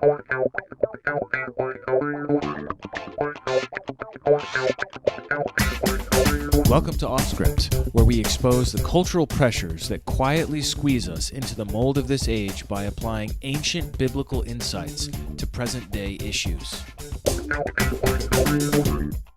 Welcome to Offscript, where we expose the cultural pressures that quietly squeeze us into the mold of this age by applying ancient biblical insights to present-day issues.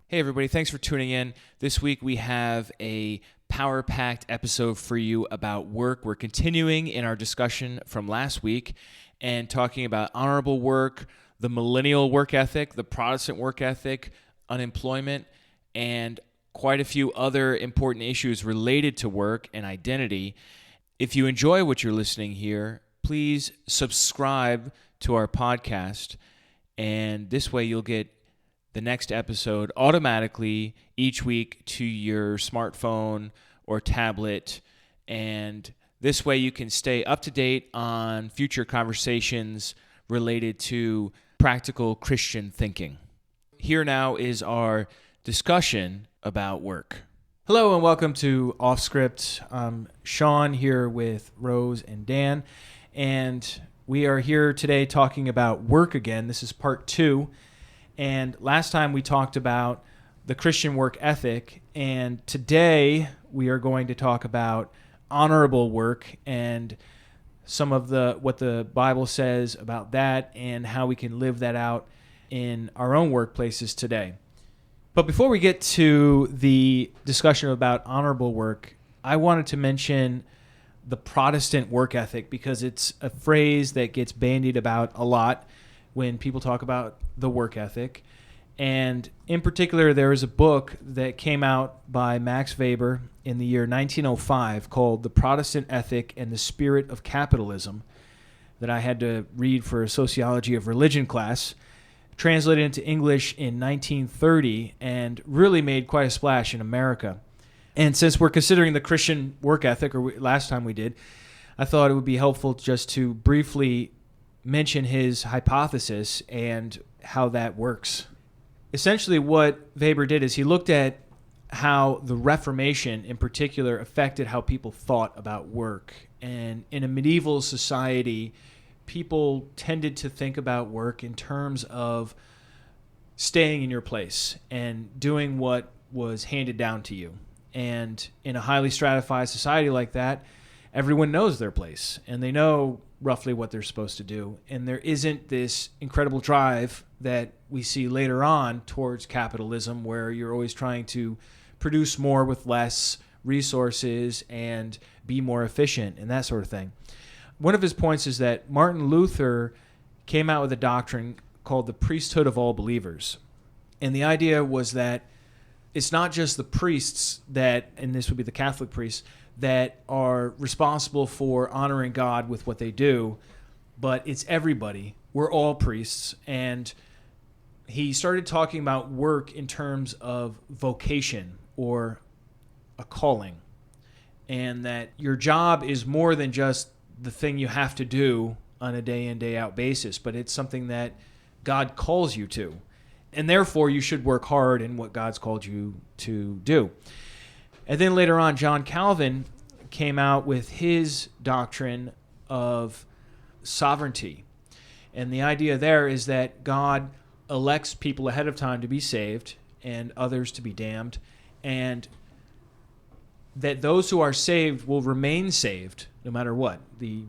Hey everybody, thanks for tuning in. This week we have a power-packed episode for you about work. We're continuing in our discussion from last week and talking about honorable work, the millennial work ethic, the Protestant work ethic, unemployment, and quite a few other important issues related to work and identity. If you enjoy what you're listening here, please subscribe to our podcast, and this way you'll get the next episode automatically each week to your smartphone or tablet, and this way you can stay up to date on future conversations related to practical Christian thinking. Here now is our discussion about work. Hello and welcome to Offscript. I'm Sean here with Rose and Dan, and we are here today talking about work again. This is part 2, and last time we talked about the Christian work ethic, and today we are going to talk about honorable work and some of what the Bible says about that and how we can live that out in our own workplaces today. But before we get to the discussion about honorable work, I wanted to mention the Protestant work ethic because it's a phrase that gets bandied about a lot when people talk about the work ethic. And in particular, there is a book that came out by Max Weber in the year 1905 called The Protestant Ethic and the Spirit of Capitalism that I had to read for a sociology of religion class, translated into English in 1930, and really made quite a splash in America. And since we're considering the Christian work ethic, or last time we did, I thought it would be helpful just to briefly mention his hypothesis and how that works. Essentially, what Weber did is he looked at how the Reformation in particular affected how people thought about work. And in a medieval society, people tended to think about work in terms of staying in your place and doing what was handed down to you. And in a highly stratified society like that, everyone knows their place and they know roughly what they're supposed to do. And there isn't this incredible drive that we see later on towards capitalism where you're always trying to produce more with less resources and be more efficient and that sort of thing. One of his points is that Martin Luther came out with a doctrine called the priesthood of all believers. And the idea was that it's not just the priests that, and this would be the Catholic priests, that are responsible for honoring God with what they do, but it's everybody. We're all priests. And he started talking about work in terms of vocation or a calling, and that your job is more than just the thing you have to do on a day in, day out basis, but it's something that God calls you to. And therefore, you should work hard in what God's called you to do. And then later on, John Calvin came out with his doctrine of sovereignty. And the idea there is that God elects people ahead of time to be saved and others to be damned, and that those who are saved will remain saved no matter what. The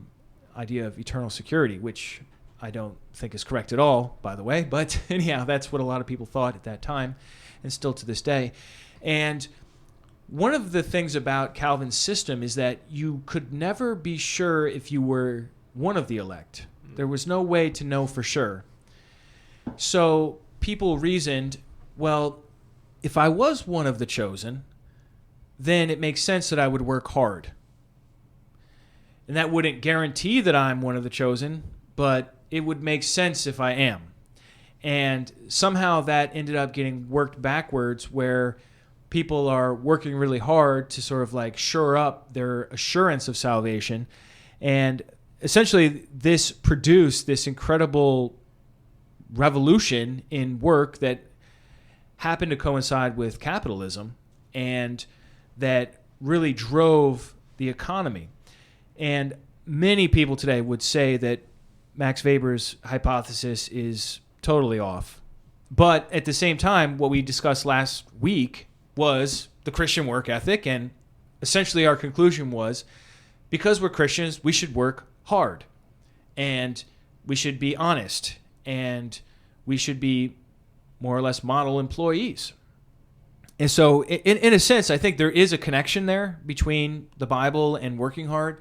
idea of eternal security, which I don't think is correct at all, by the way, but anyhow, that's what a lot of people thought at that time and still to this day. And one of the things about Calvin's system is that you could never be sure if you were one of the elect. There was no way to know for sure. So people reasoned, well, if I was one of the chosen, then it makes sense that I would work hard. And that wouldn't guarantee that I'm one of the chosen, but it would make sense if I am. And somehow that ended up getting worked backwards where people are working really hard to sort of like shore up their assurance of salvation. And essentially this produced this incredible revolution in work that happened to coincide with capitalism and that really drove the economy. And many people today would say that Max Weber's hypothesis is totally off. But at the same time, what we discussed last week was the Christian work ethic, and essentially our conclusion was because we're Christians, we should work hard, and we should be honest, and we should be more or less model employees. And so in a sense, I think there is a connection there between the Bible and working hard.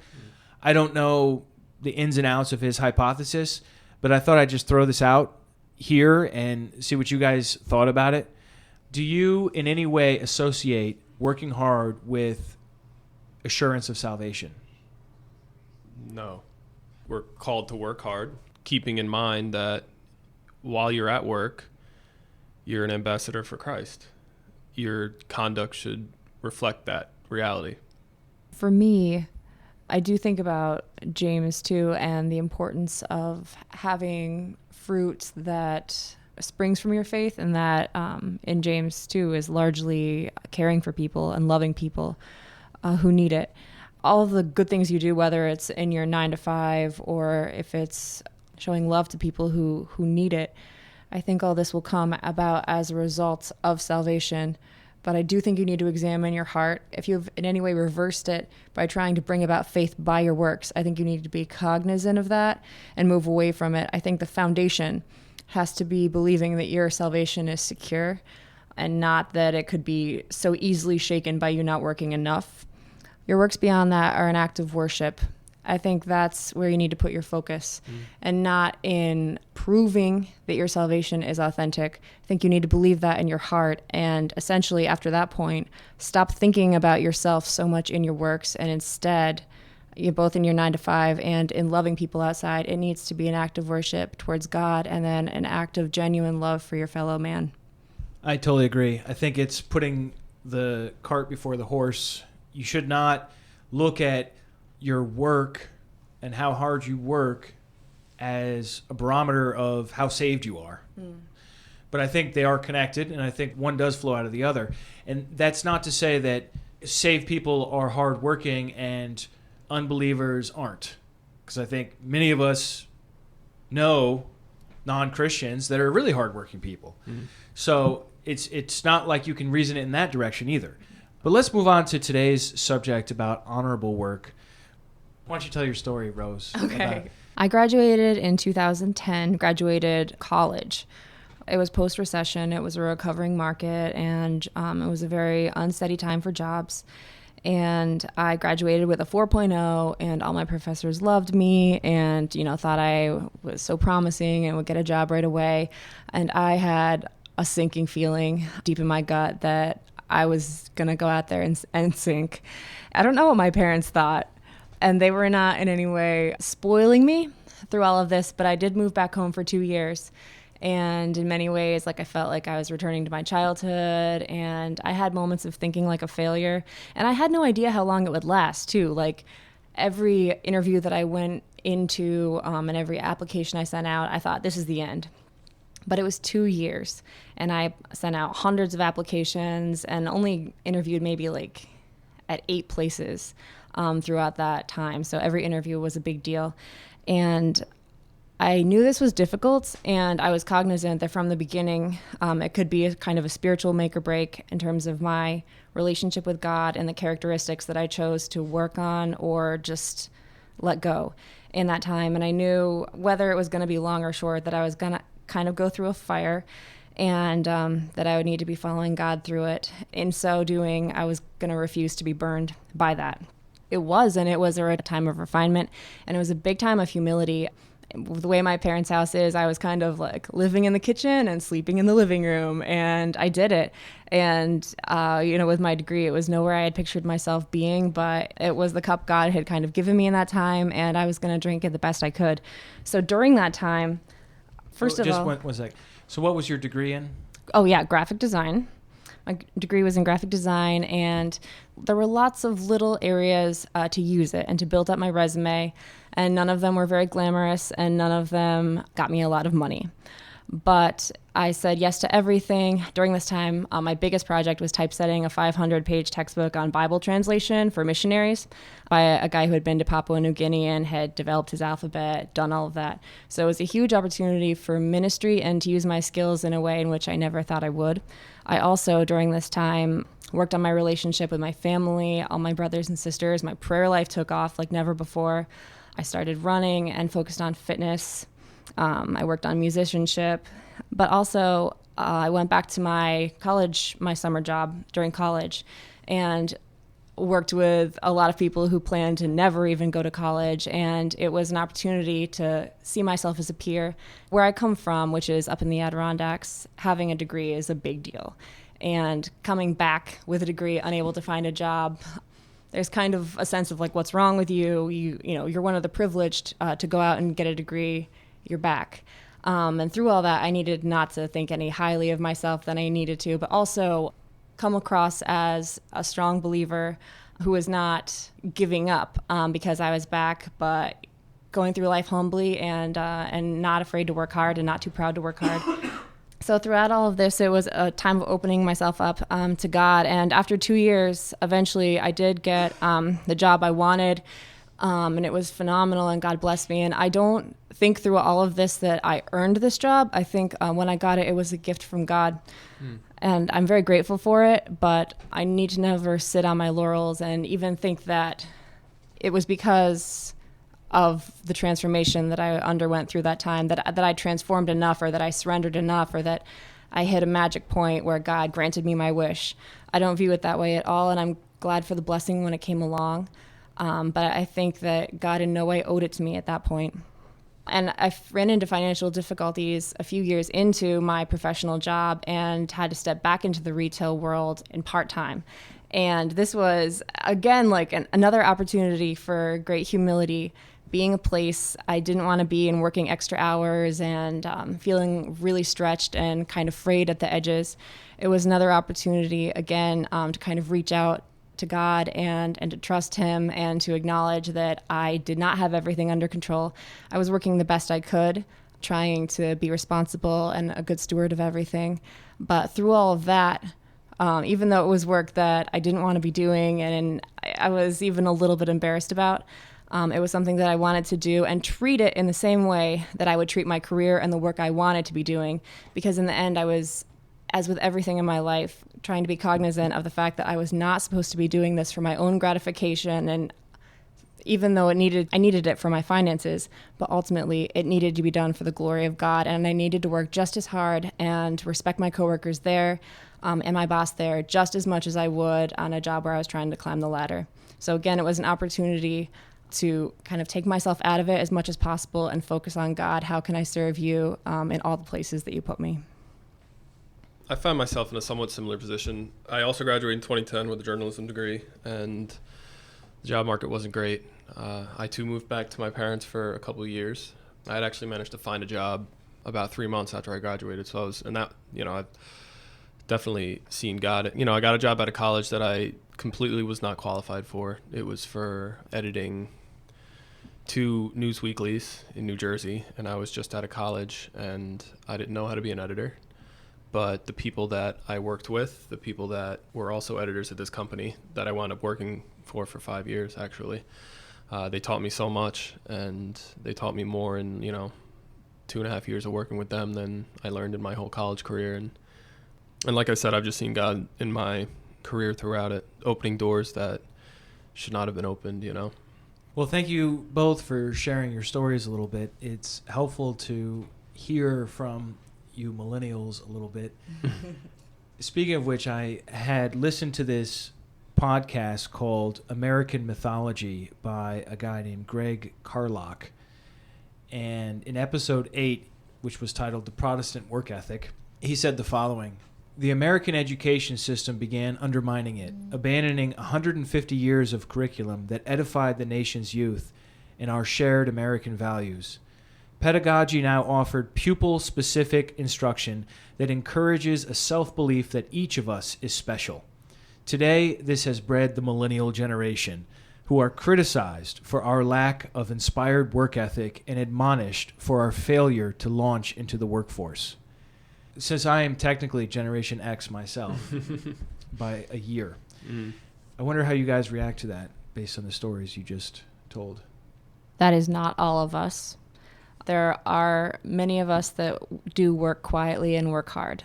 I don't know the ins and outs of his hypothesis, but I thought I'd just throw this out here and see what you guys thought about it. Do you in any way associate working hard with assurance of salvation? No. We're called to work hard, keeping in mind that while you're at work, you're an ambassador for Christ. Your conduct should reflect that reality. For me, I do think about James too, and the importance of having fruit that springs from your faith, and that in James too is largely caring for people and loving people who need it. All of the good things you do, whether it's in your 9 to 5 or if it's showing love to people who need it, I think all this will come about as a result of salvation. But I do think you need to examine your heart. If you've in any way reversed it by trying to bring about faith by your works, I think you need to be cognizant of that and move away from it. I think the foundation has to be believing that your salvation is secure and not that it could be so easily shaken by you not working enough. Your works beyond that are an act of worship. I think that's where you need to put your focus and not in proving that your salvation is authentic. I think you need to believe that in your heart, and essentially after that point, stop thinking about yourself so much in your works, and instead, both in your 9 to 5 and in loving people outside, it needs to be an act of worship towards God and then an act of genuine love for your fellow man. I totally agree. I think it's putting the cart before the horse. You should not look at your work and how hard you work as a barometer of how saved you are. But I think they are connected, and I think one does flow out of the other. And that's not to say that saved people are hardworking and unbelievers aren't. Because I think many of us know non-Christians that are really hardworking people. So it's not like you can reason it in that direction either. But let's move on to today's subject about honorable work. Why don't you tell your story, Rose? Okay. I graduated in 2010, graduated college. It was post-recession. It was a recovering market, and it was a very unsteady time for jobs. And I graduated with a 4.0, and all my professors loved me and, thought I was so promising and would get a job right away. And I had a sinking feeling deep in my gut that I was going to go out there and sink. I don't know what my parents thought, and they were not in any way spoiling me through all of this, but I did move back home for 2 years. And in many ways, I felt like I was returning to my childhood, and I had moments of thinking like a failure. And I had no idea how long it would last, too. Every interview that I went into and every application I sent out, I thought, this is the end. But it was 2 years, and I sent out hundreds of applications and only interviewed maybe at 8 places throughout that time. So every interview was a big deal. And I knew this was difficult, and I was cognizant that from the beginning, it could be a kind of a spiritual make or break in terms of my relationship with God and the characteristics that I chose to work on or just let go in that time. And I knew whether it was going to be long or short that I was going to kind of go through a fire, and that I would need to be following God through it. In so doing, I was going to refuse to be burned by that. It was a time of refinement, and it was a big time of humility. The way my parents' house is, I was kind of living in the kitchen and sleeping in the living room, and I did it. And, with my degree, it was nowhere I had pictured myself being, but it was the cup God had kind of given me in that time, and I was going to drink it the best I could. So during that time, first of all... Just one sec. So what was your degree in? Oh, yeah, graphic design. My degree was in graphic design, and there were lots of little areas to use it and to build up my resume, and none of them were very glamorous, and none of them got me a lot of money. But I said yes to everything. During this time, my biggest project was typesetting a 500-page textbook on Bible translation for missionaries by a guy who had been to Papua New Guinea and had developed his alphabet, done all of that. So it was a huge opportunity for ministry and to use my skills in a way in which I never thought I would. I also, during this time, worked on my relationship with my family, all my brothers and sisters. My prayer life took off like never before. I started running and focused on fitness. I worked on musicianship, but also I went back to my summer job during college, and worked with a lot of people who planned to never even go to college. And it was an opportunity to see myself as a peer. Where I come from, which is up in the Adirondacks, having a degree is a big deal. And coming back with a degree, unable to find a job, there's kind of a sense of like, what's wrong with you? You're one of the privileged to go out and get a degree. You're back. And through all that, I needed not to think any highly of myself than I needed to, but also come across as a strong believer who was not giving up because I was back, but going through life humbly and not afraid to work hard and not too proud to work hard. So throughout all of this, it was a time of opening myself up to God. And after 2 years, eventually I did get the job I wanted. And it was phenomenal, and God blessed me. And I don't think through all of this that I earned this job. I think when I got it, it was a gift from God. And I'm very grateful for it, but I need to never sit on my laurels and even think that it was because of the transformation that I underwent through that time, that I transformed enough, or that I surrendered enough, or that I hit a magic point where God granted me my wish. I don't view it that way at all, and I'm glad for the blessing when it came along. But I think that God in no way owed it to me at that point. And I ran into financial difficulties a few years into my professional job and had to step back into the retail world in part-time. And this was, again, like another opportunity for great humility, being a place I didn't want to be and working extra hours and feeling really stretched and kind of frayed at the edges. It was another opportunity, again, to kind of reach out to God and to trust him and to acknowledge that I did not have everything under control. I was working the best I could, trying to be responsible and a good steward of everything. But through all of that, even though it was work that I didn't want to be doing and I was even a little bit embarrassed about, it was something that I wanted to do and treat it in the same way that I would treat my career and the work I wanted to be doing. Because in the end, I was, as with everything in my life, trying to be cognizant of the fact that I was not supposed to be doing this for my own gratification. And even though I needed it for my finances, but ultimately it needed to be done for the glory of God. And I needed to work just as hard and respect my coworkers there and my boss there just as much as I would on a job where I was trying to climb the ladder. So again, it was an opportunity to kind of take myself out of it as much as possible and focus on God. How can I serve you in all the places that you put me? I found myself in a somewhat similar position. I also graduated in 2010 with a journalism degree, and the job market wasn't great. I too moved back to my parents for a couple of years. I had actually managed to find a job about 3 months after I graduated. So I've definitely seen God. I got a job out of college that I completely was not qualified for. It was for editing 2 news weeklies in New Jersey, and I was just out of college, and I didn't know how to be an editor. But the people that I worked with, the people that were also editors at this company that I wound up working for 5 years, actually, they taught me so much, and they taught me more in 2.5 years of working with them than I learned in my whole college career. And like I said, I've just seen God in my career throughout it, opening doors that should not have been opened, Well, thank you both for sharing your stories a little bit. It's helpful to hear from you millennials a little bit. Speaking of which, I had listened to this podcast called American Mythology by a guy named Greg Carlock. And in episode 8, which was titled The Protestant Work Ethic, he said the following: the American education system began undermining it, abandoning 150 years of curriculum that edified the nation's youth and our shared American values. Pedagogy now offered pupil-specific instruction that encourages a self-belief that each of us is special. Today, this has bred the millennial generation, who are criticized for our lack of inspired work ethic and admonished for our failure to launch into the workforce. since I am technically Generation X myself by a year, I wonder how you guys react to that based on the stories you just told. That is not all of us. There are many of us that do work quietly and work hard,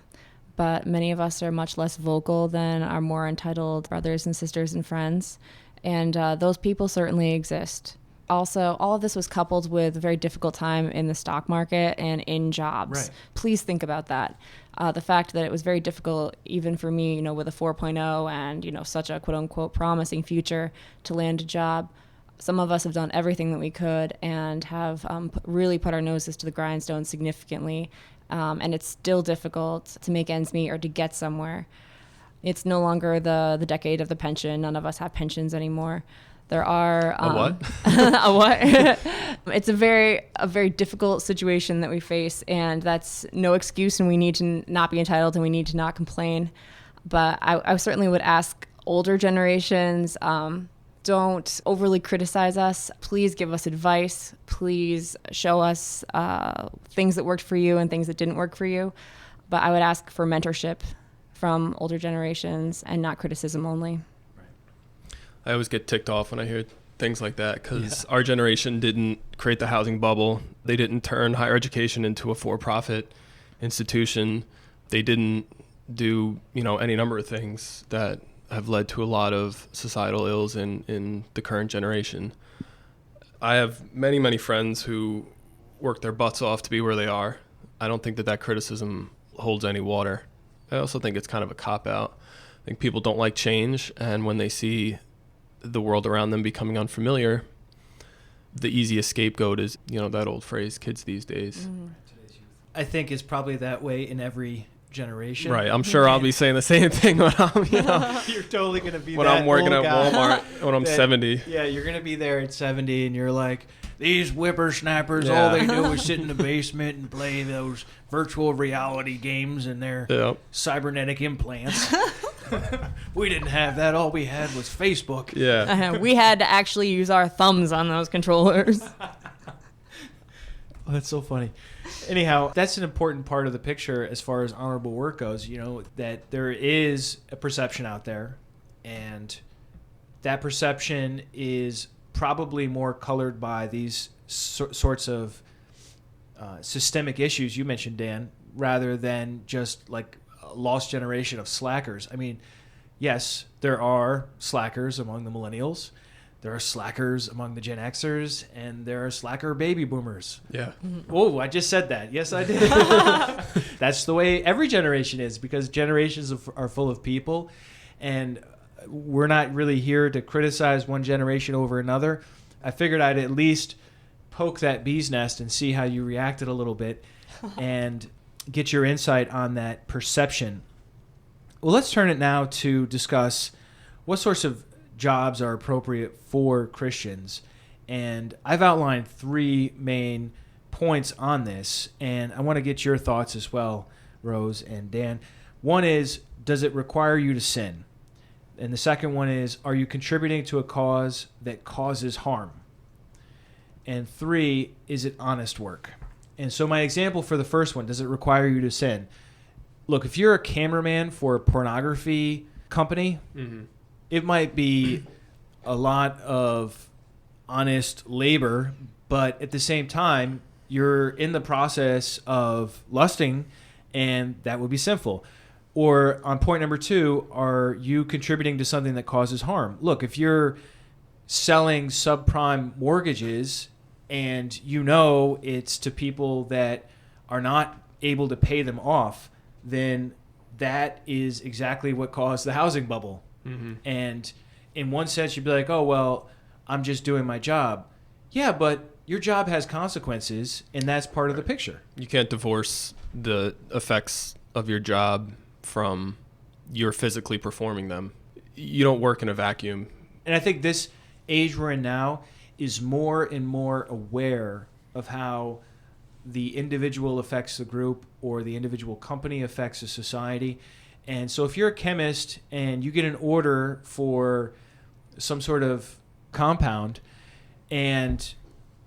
but many of us are much less vocal than our more entitled brothers and sisters and friends, and those people certainly exist. Also, all of this was coupled with a very difficult time in the stock market and in jobs. Right. Please think about that. The fact that it was very difficult, even for me, with a 4.0 and, such a quote-unquote promising future to land a job. Some of us have done everything that we could and have really put our noses to the grindstone significantly. And it's still difficult to make ends meet or to get somewhere. It's no longer the decade of the pension. None of us have pensions anymore. There are A what? a what? It's a very difficult situation that we face, and that's no excuse. And we need to not be entitled, and we need to not complain. But I certainly would ask older generations, don't overly criticize us. Please give us advice. Please show us things that worked for you and things that didn't work for you. But I would ask for mentorship from older generations and not criticism only. I always get ticked off when I hear things like that because our generation didn't create the housing bubble. They didn't turn higher education into a for-profit institution. They didn't do, any number of things that have led to a lot of societal ills in the current generation. I have many, many friends who work their butts off to be where they are. I don't think that criticism holds any water. I also think it's kind of a cop-out. I think people don't like change, and when they see the world around them becoming unfamiliar, the easiest scapegoat is, that old phrase, kids these days. I think it's probably that way in every generation. Right. I'm sure I'll be saying the same thing when I'm, you're totally going to be when that I'm working old at guy Walmart when I'm 70. Yeah, you're going to be there at 70 and you're like, these whippersnappers, Yeah. all they do is sit in the basement and play those virtual reality games and their cybernetic implants. We didn't have that. All we had was Facebook. Yeah. We had to actually use our thumbs on those controllers. Oh, that's so funny. Anyhow, that's an important part of the picture as far as honorable work goes, that there is a perception out there, and that perception is probably more colored by these sorts of systemic issues you mentioned, Dan, rather than just like a lost generation of slackers. I mean, yes, there are slackers among the millennials. There are slackers among the Gen Xers, and there are slacker baby boomers. Yeah. Oh, I just said that. Yes, I did. That's the way every generation is, because generations are full of people, and we're not really here to criticize one generation over another. I figured I'd at least poke that bee's nest and see how you reacted a little bit and get your insight on that perception. Well, let's turn it now to discuss what sorts of jobs are appropriate for Christians. And I've outlined 3 main points on this, and I want to get your thoughts as well, Rose and Dan. One is, does it require you to sin? And the second one is, are you contributing to a cause that causes harm? And 3, is it honest work? And so my example for the first one, does it require you to sin? Look, if you're a cameraman for a pornography company, it might be a lot of honest labor, but at the same time, you're in the process of lusting, and that would be sinful. Or on point number 2, are you contributing to something that causes harm? Look, if you're selling subprime mortgages and it's to people that are not able to pay them off, then that is exactly what caused the housing bubble. And in one sense, you'd be like, oh, well, I'm just doing my job. Yeah, but your job has consequences, and that's part of the picture. You can't divorce the effects of your job from your physically performing them. You don't work in a vacuum. And I think this age we're in now is more and more aware of how the individual affects the group or the individual company affects the society. And so if you're a chemist and you get an order for some sort of compound and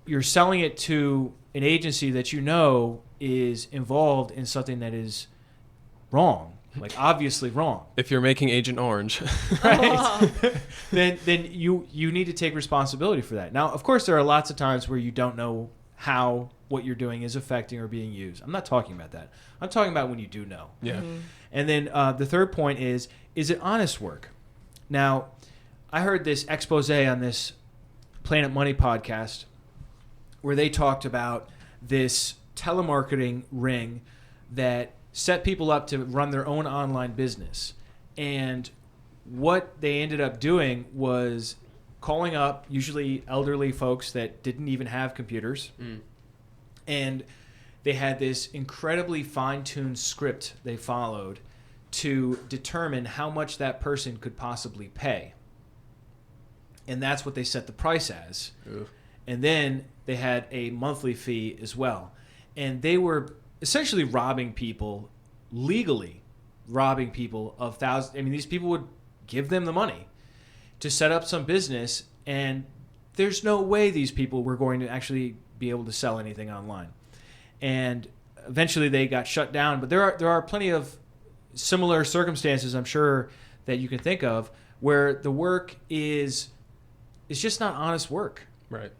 you're selling it to an agency that is involved in something that is wrong, like obviously wrong. If you're making Agent Orange. Right. then you need to take responsibility for that. Now, of course, there are lots of times where you don't know how what you're doing is affecting or being used. I'm not talking about that. I'm talking about when you do know. Yeah. Mm-hmm. And then the third point is it honest work? Now, I heard this expose on this Planet Money podcast where they talked about this telemarketing ring that set people up to run their own online business. And what they ended up doing was calling up usually elderly folks that didn't even have computers. And they had this incredibly fine-tuned script they followed to determine how much that person could possibly pay. And that's what they set the price as. Ugh. And then they had a monthly fee as well. And they were essentially robbing people, legally robbing people of thousands. I mean, these people would give them the money to set up some business, and there's no way these people were going to actually be able to sell anything online. And eventually they got shut down. But there are plenty of similar circumstances, I'm sure, that you can think of where the work is just not honest work. Right.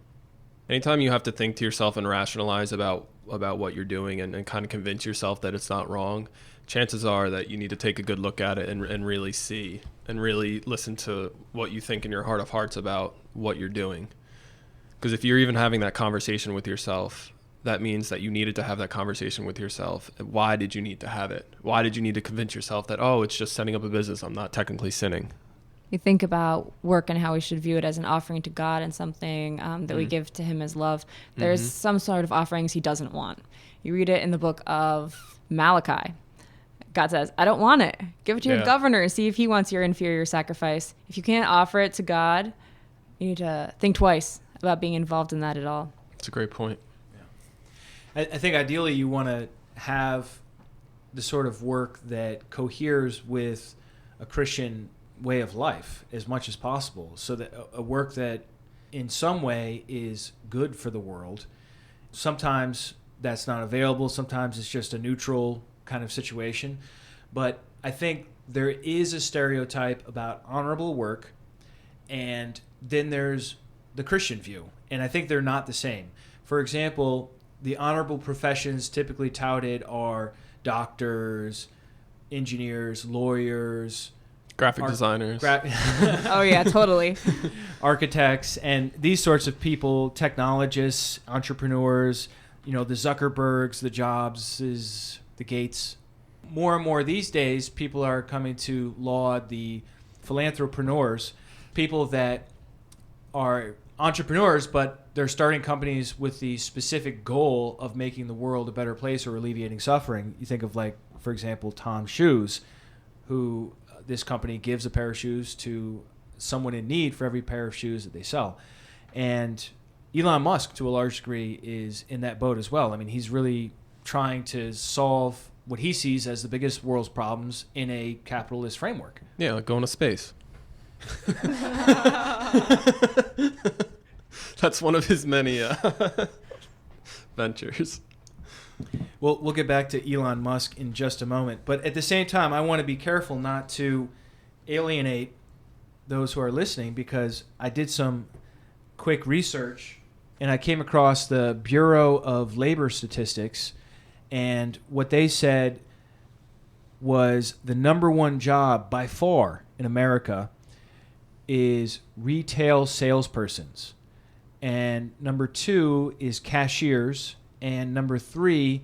Anytime you have to think to yourself and rationalize about what you're doing and kind of convince yourself that it's not wrong, chances are that you need to take a good look at it and really see and really listen to what you think in your heart of hearts about what you're doing. Because if you're even having that conversation with yourself, that means that you needed to have that conversation with yourself. Why did you need to have it? Why did you need to convince yourself that, oh, it's just setting up a business, I'm not technically sinning? You think about work and how we should view it as an offering to God and something that we give to him as love. There's some sort of offerings he doesn't want. You read it in the book of Malachi. God says, I don't want it. Give it to your governor and see if he wants your inferior sacrifice. If you can't offer it to God, you need to think twice about being involved in that at all. That's a great point. I think ideally you want to have the sort of work that coheres with a Christian way of life as much as possible, so that a work that in some way is good for the world. Sometimes that's not available. Sometimes it's just a neutral kind of situation. But I think there is a stereotype about honorable work, and then there's the Christian view. And I think they're not the same. For example, the honorable professions typically touted are doctors, engineers, lawyers, Graphic designers. Oh, yeah, totally. Architects, and these sorts of people, technologists, entrepreneurs, the Zuckerbergs, the Jobses, the Gates. More and more these days, people are coming to laud the philanthropreneurs, people that are entrepreneurs, but they're starting companies with the specific goal of making the world a better place or alleviating suffering. You think of, like, for example, Tom Shoes, who this company gives a pair of shoes to someone in need for every pair of shoes that they sell. And Elon Musk, to a large degree, is in that boat as well. I mean, he's really trying to solve what he sees as the biggest world's problems in a capitalist framework. Yeah, like going to space. That's one of his many ventures. Well, we'll get back to Elon Musk in just a moment. But at the same time, I want to be careful not to alienate those who are listening, because I did some quick research and I came across the Bureau of Labor Statistics, and what they said was the number one job by far in America is retail salespersons. And number two is cashiers. And number three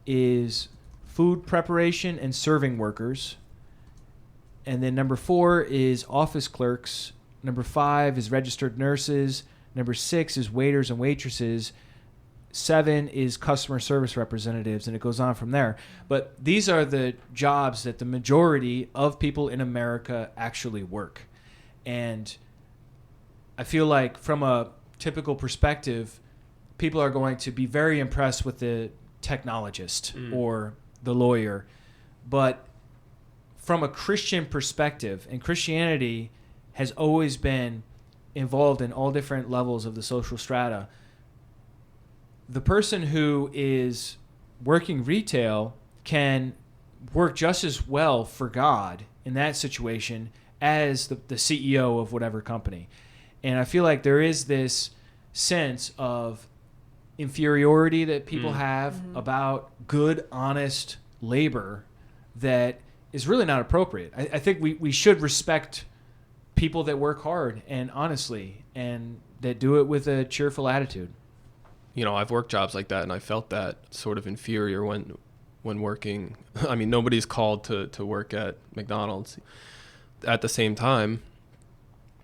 is food preparation and serving workers. And then number four is office clerks. Number five is registered nurses. Number six is waiters and waitresses. 7 is customer service representatives, and it goes on from there. But these are the jobs that the majority of people in America actually work. And I feel like from a typical perspective, people are going to be very impressed with the technologist or the lawyer. But from a Christian perspective, and Christianity has always been involved in all different levels of the social strata, the person who is working retail can work just as well for God in that situation as the CEO of whatever company. And I feel like there is this sense of inferiority that people have about good, honest labor that is really not appropriate. I think we should respect people that work hard and honestly and that do it with a cheerful attitude. You know, I've worked jobs like that, and I felt that sort of inferior when working. I mean, nobody's called to work at McDonald's. At the same time,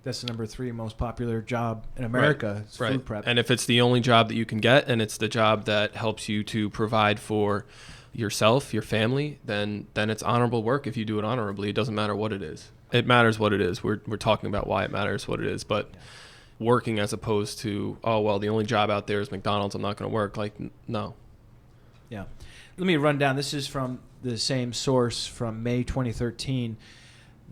that's the number 3 most popular job in America. Right. Food prep. And if it's the only job that you can get, and it's the job that helps you to provide for yourself, your family, then it's honorable work if you do it honorably. It doesn't matter what it is. It matters what it is. We're talking about why it matters what it is, but working as opposed to, oh, well, the only job out there is McDonald's, I'm not going to work. Like, no. Yeah. Let me run down. This is from the same source from May 2013.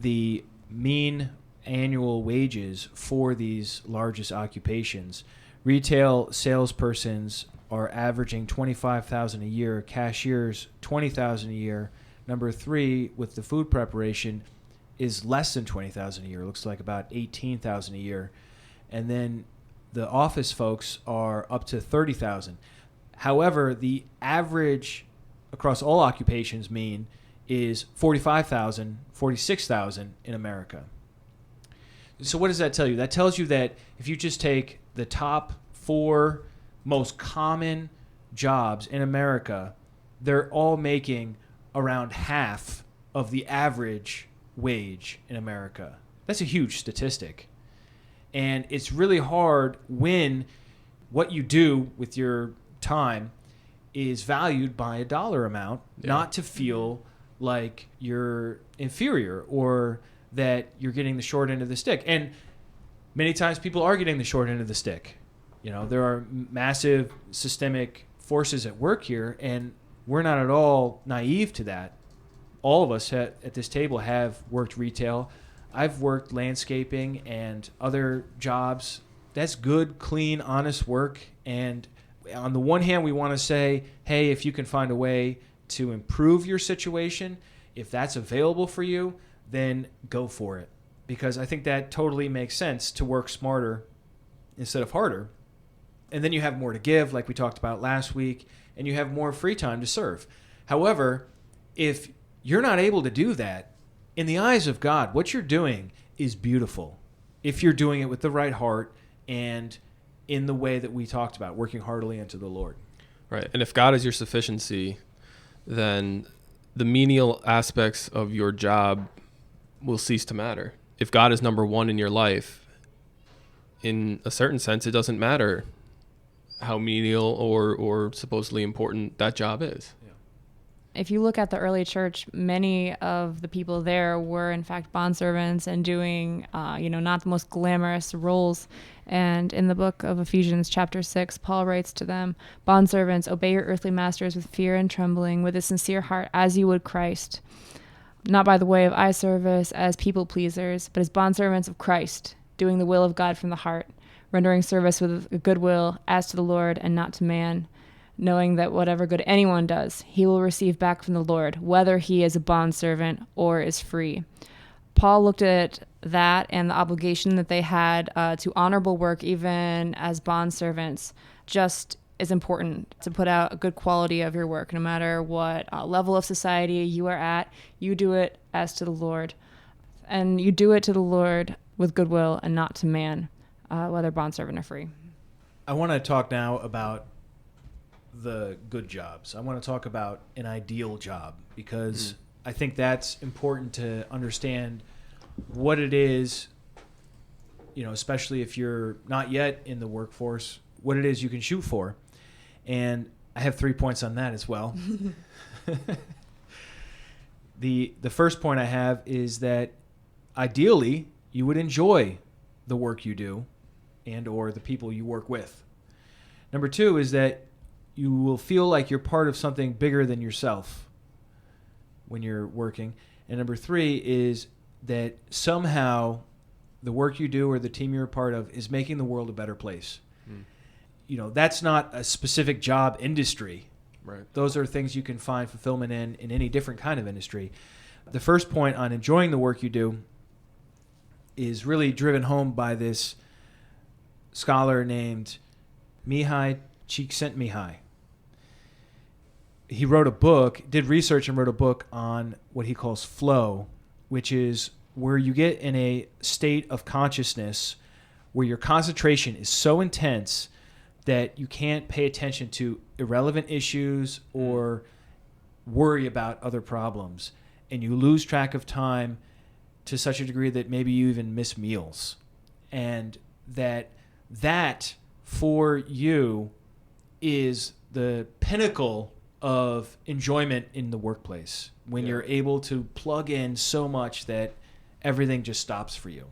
The mean annual wages for these largest occupations. Retail salespersons are averaging $25,000 a year. Cashiers, $20,000 a year. Number 3 with the food preparation is less than $20,000 a year. It looks like about $18,000 a year. And then the office folks are up to $30,000. However, the average across all occupations mean is $45,000, $46,000 in America. So what does that tell you? That tells you that if you just take the top 4 most common jobs in America, they're all making around half of the average wage in America. That's a huge statistic. And it's really hard when what you do with your time is valued by a dollar amount, not to feel like you're inferior or that you're getting the short end of the stick. And many times people are getting the short end of the stick. You know, there are massive systemic forces at work here, and we're not at all naive to that. All of us at this table have worked retail. I've worked landscaping and other jobs. That's good, clean, honest work. And on the one hand, we want to say, hey, if you can find a way to improve your situation, if that's available for you, then go for it. Because I think that totally makes sense to work smarter instead of harder. And then you have more to give, like we talked about last week, and you have more free time to serve. However, if you're not able to do that, in the eyes of God, what you're doing is beautiful. If you're doing it with the right heart and in the way that we talked about, working heartily unto the Lord. Right. And if God is your sufficiency, then the menial aspects of your job will cease to matter. If God is number 1 in your life, in a certain sense, it doesn't matter how menial or supposedly important that job is. If you look at the early church, many of the people there were in fact bondservants and doing, not the most glamorous roles. And in the book of Ephesians chapter 6, Paul writes to them, "Bondservants, obey your earthly masters with fear and trembling, with a sincere heart, as you would Christ, not by the way of eye service as people pleasers, but as bondservants of Christ, doing the will of God from the heart, rendering service with a good will as to the Lord and not to man, knowing that whatever good anyone does, he will receive back from the Lord, whether he is a bondservant or is free." Paul looked at that and the obligation that they had to honorable work, even as bondservants, just is important to put out a good quality of your work. No matter what level of society you are at, you do it as to the Lord. And you do it to the Lord with goodwill and not to man, whether bondservant or free. I want to talk now about the good jobs. I want to talk about an ideal job because I think that's important to understand what it is, especially if you're not yet in the workforce, what it is you can shoot for. And I have 3 points on that as well. The first point I have is that ideally you would enjoy the work you do and or the people you work with. Number 2 is that you will feel like you're part of something bigger than yourself when you're working. And number 3 is that somehow the work you do or the team you're a part of is making the world a better place. That's not a specific job industry. Right. Those are things you can find fulfillment in any different kind of industry. The first point on enjoying the work you do is really driven home by this scholar named Mihaly Csikszentmihalyi. He wrote a book, did research and wrote a book on what he calls flow, which is where you get in a state of consciousness where your concentration is so intense that you can't pay attention to irrelevant issues or worry about other problems. And you lose track of time to such a degree that maybe you even miss meals. And that for you is the pinnacle of enjoyment in the workplace, when you're able to plug in so much that everything just stops for you.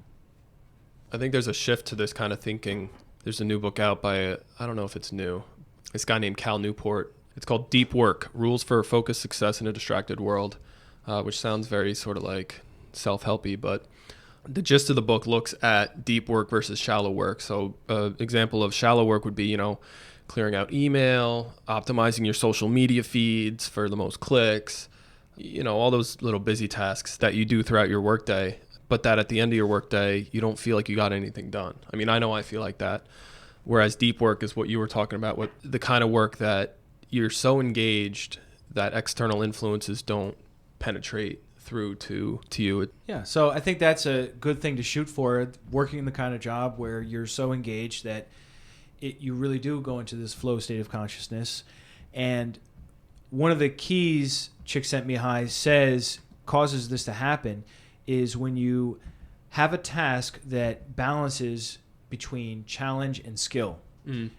I think there's a shift to this kind of thinking. There's a new book out by, I don't know if it's new, this guy named Cal Newport. It's called Deep Work, Rules for Focused Success in a Distracted World, which sounds very sort of like self-helpy, but the gist of the book looks at deep work versus shallow work. So example of shallow work would be, clearing out email, optimizing your social media feeds for the most clicks, all those little busy tasks that you do throughout your workday, but that at the end of your workday, you don't feel like you got anything done. I mean, I know I feel like that. Whereas deep work is what you were talking about, what the kind of work that you're so engaged that external influences don't penetrate through to you. Yeah, so I think that's a good thing to shoot for, working the kind of job where you're so engaged that you really do go into this flow state of consciousness. And one of the keys Csikszentmihalyi says causes this to happen is when you have a task that balances between challenge and skill.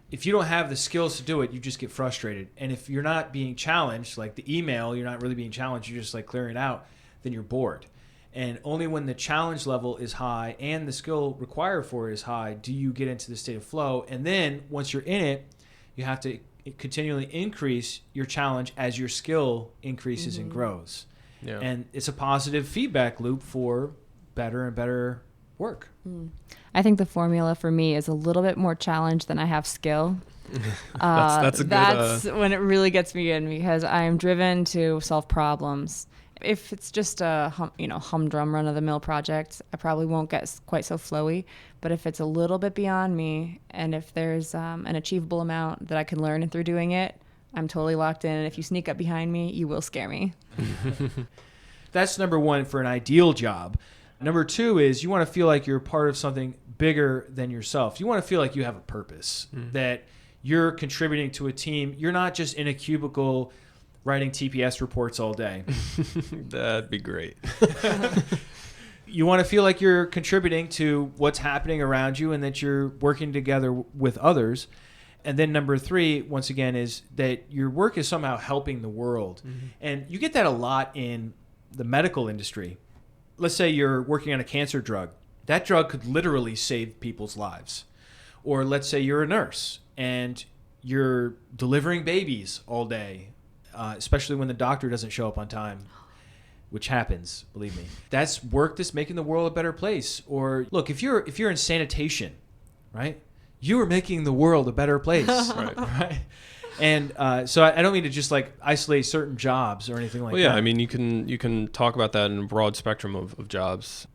If you don't have the skills to do it, you just get frustrated. And if you're not being challenged, like the email, you're not really being challenged, you're just like clearing it out, then you're bored. And only when the challenge level is high and the skill required for it is high do you get into the state of flow. And then once you're in it, you have to continually increase your challenge as your skill increases and grows. Yeah. And it's a positive feedback loop for better and better work. I think the formula for me is a little bit more challenge than I have skill. That's when it really gets me in, because I am driven to solve problems. If it's just a humdrum run-of-the-mill project, I probably won't get quite so flowy. But if it's a little bit beyond me, and if there's an achievable amount that I can learn through doing it, I'm totally locked in. And if you sneak up behind me, you will scare me. That's number one for an ideal job. Number two is you want to feel like you're part of something bigger than yourself. You want to feel like you have a purpose, that you're contributing to a team. You're not just in a cubicle writing TPS reports all day. That'd be great. You want to feel like you're contributing to what's happening around you and that you're working together with others. And then number three, once again, is that your work is somehow helping the world. And you get that a lot in the medical industry. Let's say you're working on a cancer drug. That drug could literally save people's lives. Or let's say you're a nurse and you're delivering babies all day, especially when the doctor doesn't show up on time, which happens, believe me. That's work that's making the world a better place. Or look, if you're in sanitation, right, you are making the world a better place. Right. And so I don't mean to just like isolate certain jobs or anything like that. Well, yeah, I mean, you can talk about that in a broad spectrum of jobs.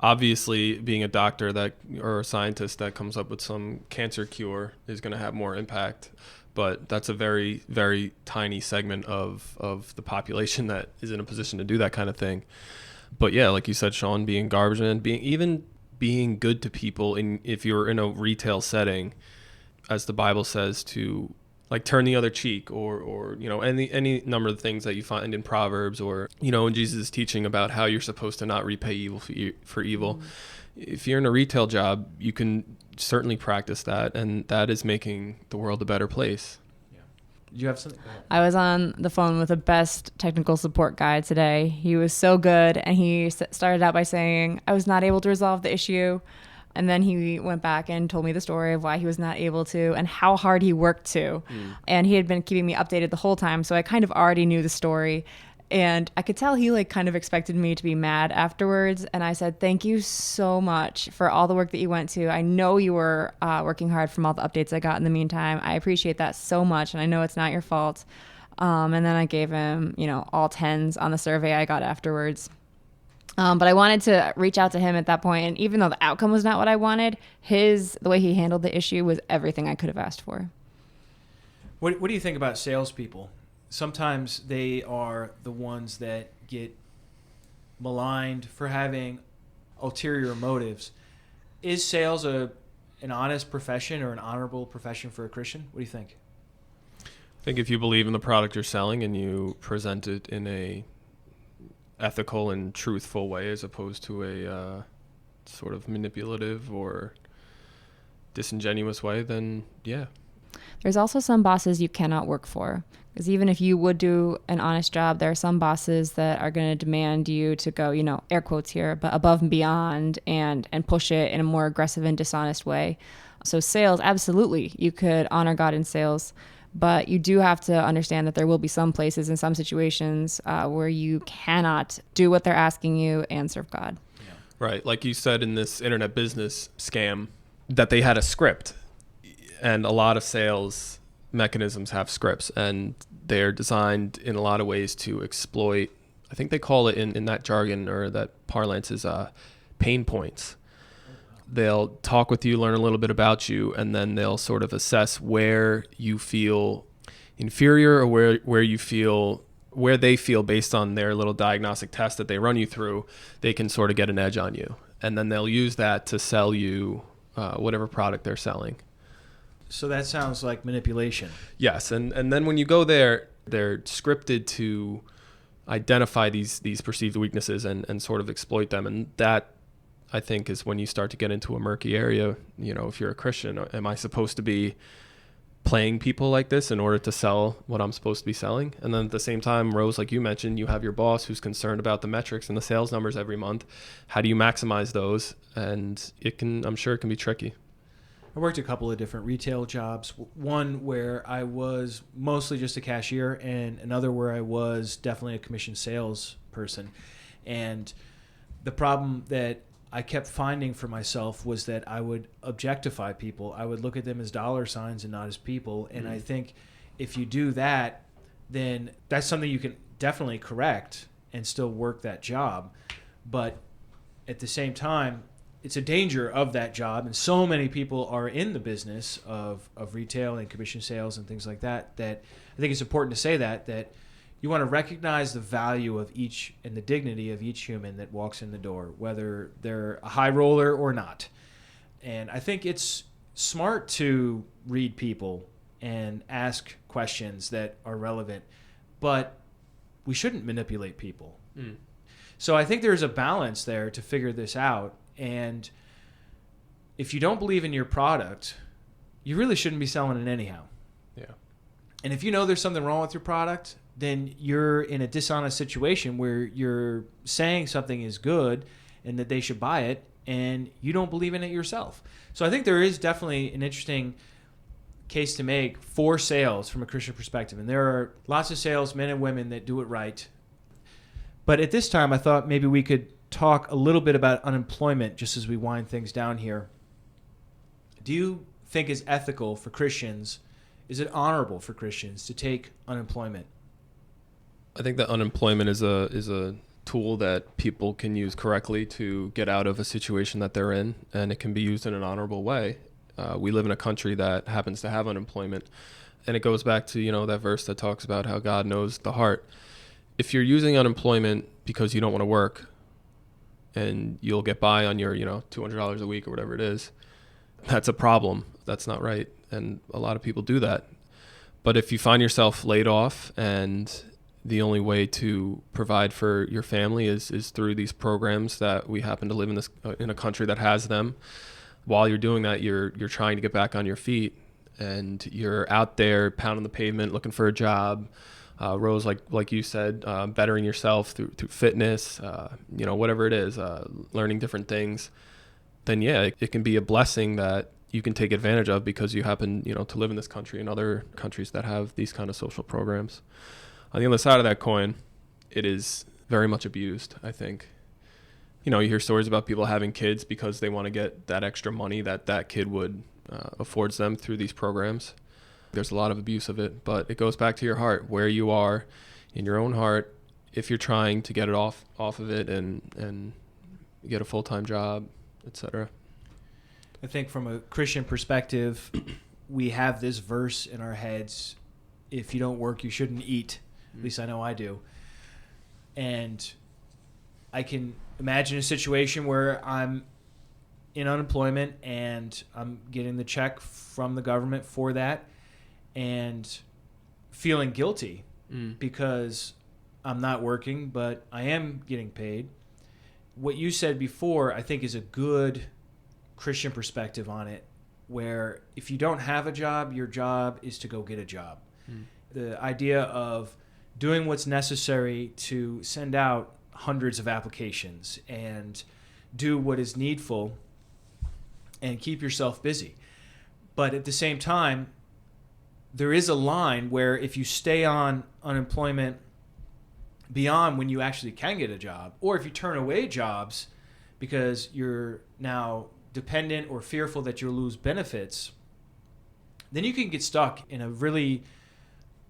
Obviously, being a doctor or a scientist that comes up with some cancer cure is going to have more impact. But that's a very, very tiny segment of the population that is in a position to do that kind of thing. But yeah, like you said, Sean, being garbage and being good to people, if you're in a retail setting, as the Bible says, to like turn the other cheek, or any number of things that you find in Proverbs, or in Jesus' teaching about how you're supposed to not repay evil for evil. If you're in a retail job, you can certainly practice that, and that is making the world a better place. Do you have something? I was on the phone with the best technical support guy today. He was so good, and he started out by saying, I was not able to resolve the issue. And then he went back and told me the story of why he was not able to and how hard he worked to. And he had been keeping me updated the whole time, so I kind of already knew the story. And I could tell he kind of expected me to be mad afterwards. And I said, thank you so much for all the work that you went to. I know you were working hard from all the updates I got in the meantime. I appreciate that so much. And I know it's not your fault. And then I gave him, all 10s on the survey I got afterwards. But I wanted to reach out to him at that point, and even though the outcome was not what I wanted, the way he handled the issue was everything I could have asked for. What do you think about salespeople? Sometimes they are the ones that get maligned for having ulterior motives. Is sales an honest profession or an honorable profession for a Christian? What do you think? I think if you believe in the product you're selling and you present it in a ethical and truthful way as opposed to a sort of manipulative or disingenuous way, then yeah. There's also some bosses you cannot work for, because even if you would do an honest job, there are some bosses that are going to demand you to go, air quotes here, but above and beyond and push it in a more aggressive and dishonest way. So sales, absolutely, you could honor God in sales, but you do have to understand that there will be some places in some situations where you cannot do what they're asking you and serve God. Yeah. Right. Like you said in this internet business scam, that they had a script. And a lot of sales mechanisms have scripts, and they're designed in a lot of ways to exploit, I think they call it in that jargon or that parlance is pain points. They'll talk with you, learn a little bit about you, and then they'll sort of assess where you feel inferior or where they feel based on their little diagnostic test that they run you through, they can sort of get an edge on you. And then they'll use that to sell you whatever product they're selling. So that sounds like manipulation. Yes, and then when you go there, they're scripted to identify these perceived weaknesses and sort of exploit them. And that, I think, is when you start to get into a murky area. If you're a Christian, am I supposed to be playing people like this in order to sell what I'm supposed to be selling? And then at the same time, Rose, like you mentioned, you have your boss who's concerned about the metrics and the sales numbers every month. How do you maximize those? And I'm sure it can be tricky. I worked a couple of different retail jobs. One where I was mostly just a cashier, and another where I was definitely a commission sales person. And the problem that I kept finding for myself was that I would objectify people. I would look at them as dollar signs and not as people. And I think if you do that, then that's something you can definitely correct and still work that job. But at the same time, it's a danger of that job, and so many people are in the business of retail and commission sales and things like that, that I think it's important to say that you want to recognize the value of each and the dignity of each human that walks in the door, whether they're a high roller or not. And I think it's smart to read people and ask questions that are relevant, but we shouldn't manipulate people. So I think there's a balance there to figure this out. And if you don't believe in your product, you really shouldn't be selling it anyhow. Yeah. And if you know there's something wrong with your product, then you're in a dishonest situation where you're saying something is good and that they should buy it, and you don't believe in it yourself. So I think there is definitely an interesting case to make for sales from a Christian perspective. And there are lots of salesmen and women that do it right. But at this time, I thought maybe we could talk a little bit about unemployment just as we wind things down here. Do you think it's ethical for Christians, is it honorable for Christians to take unemployment? I think that unemployment is a tool that people can use correctly to get out of a situation that they're in, and it can be used in an honorable way. We live in a country that happens to have unemployment, and it goes back to, that verse that talks about how God knows the heart. If you're using unemployment because you don't want to work, and you'll get by on your, $200 a week or whatever it is, that's a problem. That's not right. And a lot of people do that. But if you find yourself laid off and the only way to provide for your family is through these programs that we happen to live in a country that has them, while you're doing that, you're trying to get back on your feet, and you're out there pounding the pavement looking for a job. Rose, like you said, bettering yourself through fitness, whatever it is, learning different things, then yeah, it can be a blessing that you can take advantage of because you happen, to live in this country and other countries that have these kind of social programs. On the other side of that coin, it is very much abused, I think. You hear stories about people having kids because they want to get that extra money that kid would affords them through these programs. There's a lot of abuse of it, but it goes back to your heart, where you are in your own heart, if you're trying to get it off of it and get a full-time job, etc. I think from a Christian perspective, we have this verse in our heads: if you don't work, you shouldn't eat. At least I know I do. And I can imagine a situation where I'm in unemployment and I'm getting the check from the government for that and feeling guilty because I'm not working, but I am getting paid. What you said before, I think, is a good Christian perspective on it, where if you don't have a job, your job is to go get a job. The idea of doing what's necessary to send out hundreds of applications and do what is needful and keep yourself busy. But at the same time, there is a line where if you stay on unemployment beyond when you actually can get a job, or if you turn away jobs because you're now dependent or fearful that you'll lose benefits, then you can get stuck in a really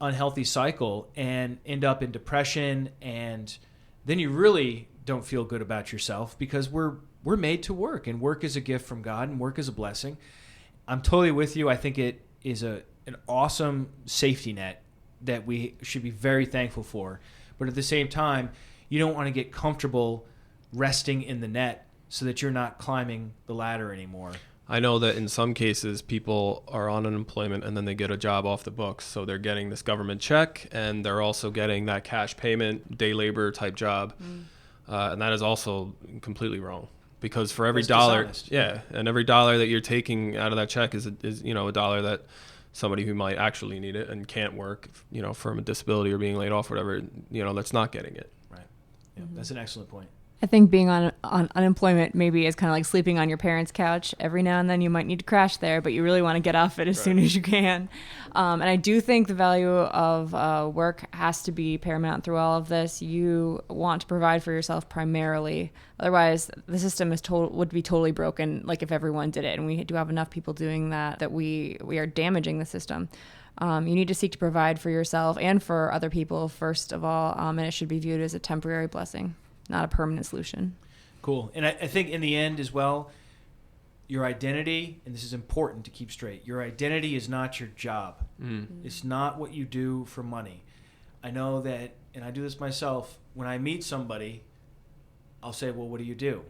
unhealthy cycle and end up in depression, and then you really don't feel good about yourself, because we're made to work, and work is a gift from God, and work is a blessing. I'm totally with you. I think it is an awesome safety net that we should be very thankful for. But at the same time, you don't want to get comfortable resting in the net so that you're not climbing the ladder anymore. I know that in some cases people are on unemployment and then they get a job off the books. So they're getting this government check and they're also getting that cash payment, day labor type job. And that is also completely wrong, because for every dollar, and every dollar that you're taking out of that check is a dollar that somebody who might actually need it and can't work, from a disability or being laid off, or whatever, that's not getting it. Right. Yeah, that's an excellent point. I think being on unemployment maybe is kind of like sleeping on your parents' couch. Every now and then you might need to crash there, but you really want to get off it as soon as you can. And I do think the value of work has to be paramount through all of this. You want to provide for yourself primarily. Otherwise, the system would be totally broken, like if everyone did it. And we do have enough people doing that we are damaging the system. You need to seek to provide for yourself and for other people first of all, and it should be viewed as a temporary blessing, not a permanent solution. Cool. And I think in the end as well, your identity, and this is important to keep straight, your identity is not your job. It's not what you do for money. I know that, and I do this myself, when I meet somebody, I'll say, well, what do you do?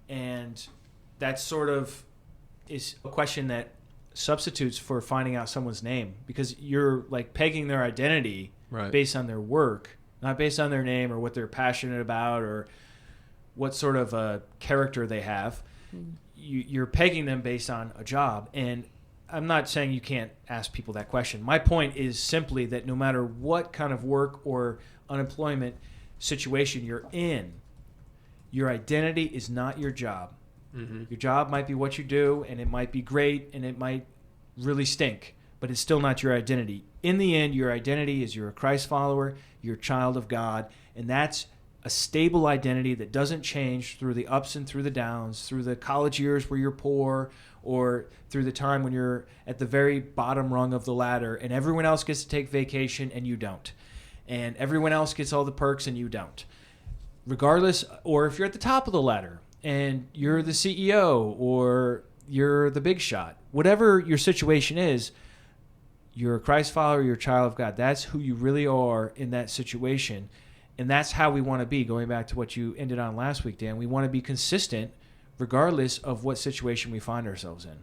And that sort of is a question that substitutes for finding out someone's name, because you're like pegging their identity based on their work, not based on their name or what they're passionate about or what sort of a character they have. You're pegging them based on a job. And I'm not saying you can't ask people that question. My point is simply that no matter what kind of work or unemployment situation you're in, your identity is not your job. Your job might be what you do, and it might be great, and it might really stink, but it's still not your identity. In the end, your identity is you're a Christ follower, you're a child of God, and that's a stable identity that doesn't change through the ups and through the downs, through the college years where you're poor, or through the time when you're at the very bottom rung of the ladder and everyone else gets to take vacation and you don't, and everyone else gets all the perks and you don't. Regardless, or if you're at the top of the ladder and you're the CEO or you're the big shot, whatever your situation is, you're a Christ follower, you're a child of God. That's who you really are in that situation. And that's how we want to be. Going back to what you ended on last week, Dan, we want to be consistent regardless of what situation we find ourselves in.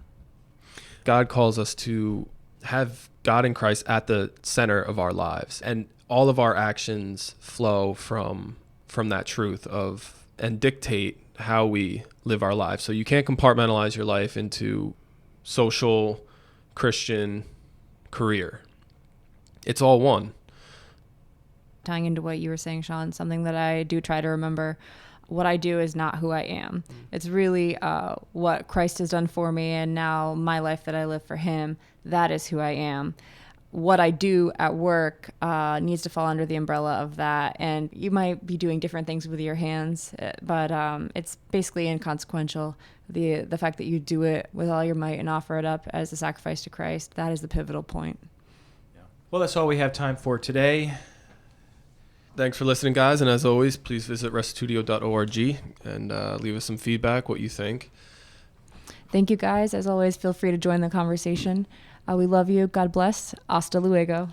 God calls us to have God in Christ at the center of our lives, and all of our actions flow from that truth and dictate how we live our lives. So you can't compartmentalize your life into social, Christian, career. It's all one. Tying into what you were saying, Sean, something that I do try to remember: what I do is not who I am. It's really what Christ has done for me, and now my life that I live for him, that is who I am. what I do at work needs to fall under the umbrella of that. And you might be doing different things with your hands, but it's basically inconsequential. The fact that you do it with all your might and offer it up as a sacrifice to Christ, that is the pivotal point. Yeah. Well, that's all we have time for today. Thanks for listening, guys. And as always, please visit restitutio.org and leave us some feedback, what you think. Thank you, guys. As always, feel free to join the conversation. We love you. God bless. Hasta luego.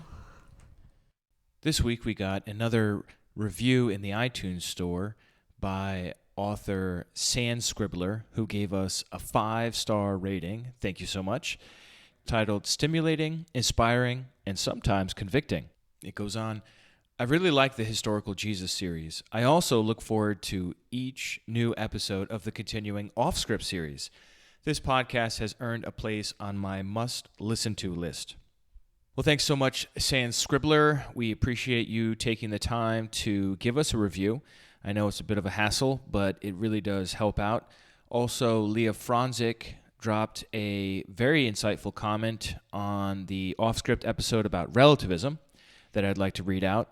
This week we got another review in the iTunes store by author Sand Scribbler, who gave us a 5-star rating. Thank you so much. Titled Stimulating, Inspiring, and Sometimes Convicting. It goes on, I really like the Historical Jesus series. I also look forward to each new episode of the continuing Off-Script series. This podcast has earned a place on my must-listen-to list. Well, thanks so much, Sand Scribbler. We appreciate you taking the time to give us a review. I know it's a bit of a hassle, but it really does help out. Also, Leah Franzik dropped a very insightful comment on the Off-Script episode about relativism that I'd like to read out.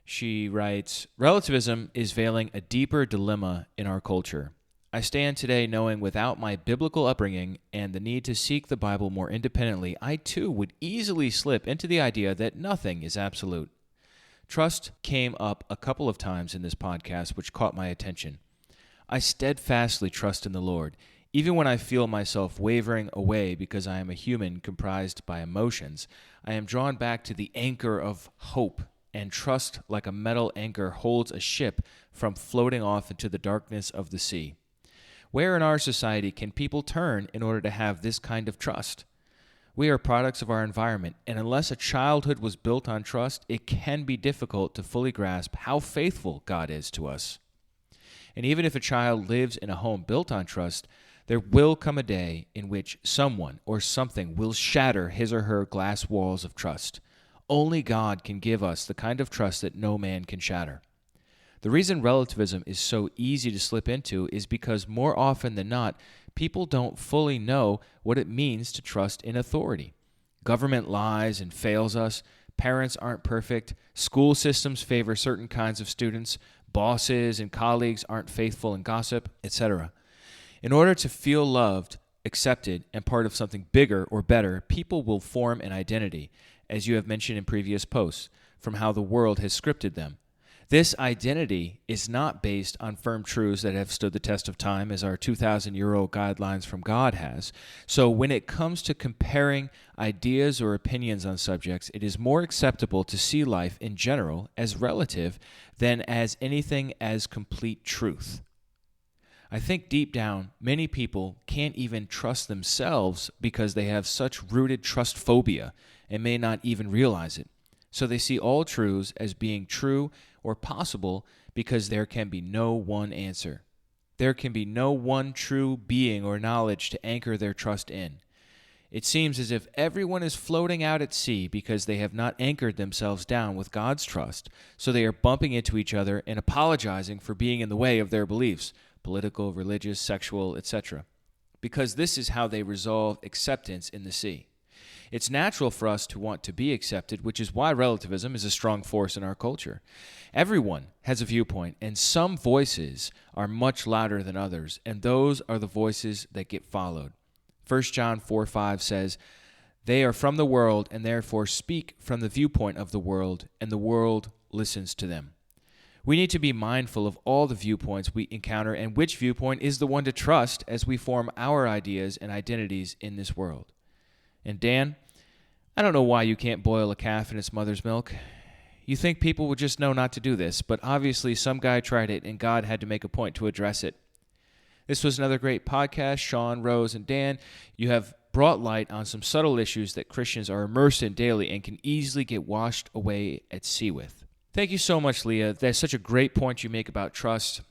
She writes, relativism is veiling a deeper dilemma in our culture. I stand today knowing without my biblical upbringing and the need to seek the Bible more independently, I too would easily slip into the idea that nothing is absolute. Trust came up a couple of times in this podcast, which caught my attention. I steadfastly trust in the Lord, even when I feel myself wavering away because I am a human comprised by emotions. I am drawn back to the anchor of hope, and trust like a metal anchor holds a ship from floating off into the darkness of the sea. Where in our society can people turn in order to have this kind of trust? We are products of our environment, and unless a childhood was built on trust, it can be difficult to fully grasp how faithful God is to us. And even if a child lives in a home built on trust, there will come a day in which someone or something will shatter his or her glass walls of trust. Only God can give us the kind of trust that no man can shatter. The reason relativism is so easy to slip into is because more often than not, people don't fully know what it means to trust in authority. Government lies and fails us. Parents aren't perfect. School systems favor certain kinds of students. Bosses and colleagues aren't faithful and gossip, etc. In order to feel loved, accepted, and part of something bigger or better, people will form an identity, as you have mentioned in previous posts, from how the world has scripted them. This identity is not based on firm truths that have stood the test of time, as our 2,000-year-old guidelines from God has. So when it comes to comparing ideas or opinions on subjects, it is more acceptable to see life in general as relative than as anything as complete truth. I think deep down, many people can't even trust themselves because they have such rooted trust phobia and may not even realize it. So they see all truths as being true or possible because there can be no one answer. There can be no one true being or knowledge to anchor their trust in. It seems as if everyone is floating out at sea because they have not anchored themselves down with God's trust, so they are bumping into each other and apologizing for being in the way of their beliefs, political, religious, sexual, etc., because this is how they resolve acceptance in the sea. It's natural for us to want to be accepted, which is why relativism is a strong force in our culture. Everyone has a viewpoint, and some voices are much louder than others, and those are the voices that get followed. 1 John 4:5 says, "They are from the world, and therefore speak from the viewpoint of the world, and the world listens to them." We need to be mindful of all the viewpoints we encounter and which viewpoint is the one to trust as we form our ideas and identities in this world. And Dan, I don't know why you can't boil a calf in its mother's milk. You think people would just know not to do this, but obviously some guy tried it and God had to make a point to address it. This was another great podcast. Sean, Rose, and Dan, you have brought light on some subtle issues that Christians are immersed in daily and can easily get washed away at sea with. Thank you so much, Leah. That's such a great point you make about trust.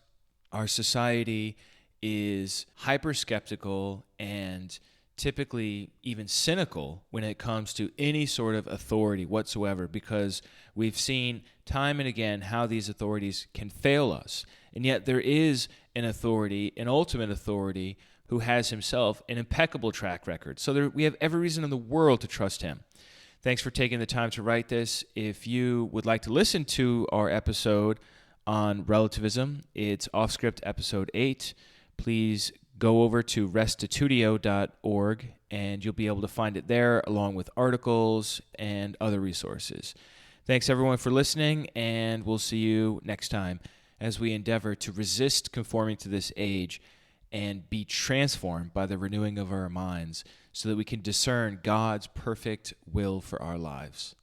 Our society is hyper-skeptical and typically even cynical when it comes to any sort of authority whatsoever, because we've seen time and again how these authorities can fail us. And yet there is an authority, an ultimate authority, who has himself an impeccable track record. So we have every reason in the world to trust him. Thanks for taking the time to write this. If you would like to listen to our episode on relativism, it's off script episode 8. Please go over to restitutio.org and you'll be able to find it there along with articles and other resources. Thanks everyone for listening, and we'll see you next time as we endeavor to resist conforming to this age and be transformed by the renewing of our minds so that we can discern God's perfect will for our lives.